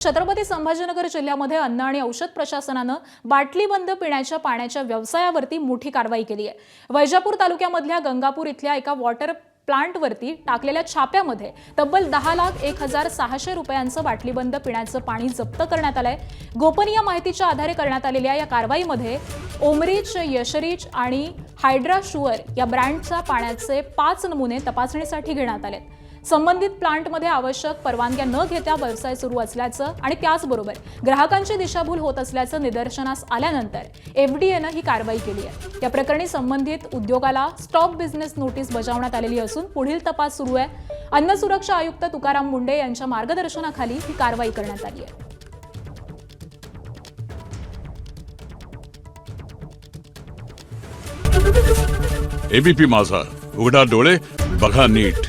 छत्रपती संभाजीनगर जिल्ह्यामध्ये अन्न आणि औषध प्रशासनानं बाटलीबंद पिण्याच्या पाण्याच्या व्यवसायावरती मोठी कारवाई केली आहे। वैजापूर तालुक्यामधल्या गंगापूर इथल्या एका वॉटर प्लांटवरती टाकलेल्या छाप्यामध्ये तब्बल 10,01,600 रुपयांचं बाटलीबंद पिण्याचं पाणी जप्त करण्यात आलंय। गोपनीय माहितीच्या आधारे करण्यात आलेल्या या कारवाईमध्ये ओमरीच, यशरीच आणि हायड्रा शुअर या ब्रँडच्या पाण्याचे 5 नमुने तपासणीसाठी घेण्यात आलेत। संबंधित प्लांटमध्ये आवश्यक परवानग्या न घेता व्यवसाय सुरू असल्याचं आणि त्याचबरोबर ग्राहकांची दिशाभूल होत असल्याचं निदर्शनास आल्यानंतर एफडीएनं ही कारवाई केली आहे। या प्रकरणी संबंधित उद्योगाला स्टॉप बिझनेस नोटीस बजावण्यात आलेली असून पुढील तपास सुरू आहे। अन्न सुरक्षा आयुक्त तुकाराम मुंडे यांच्या मार्गदर्शनाखाली ही कारवाई करण्यात आली आहे। एबीपी माझा, उघडा डोळे बघा नीट।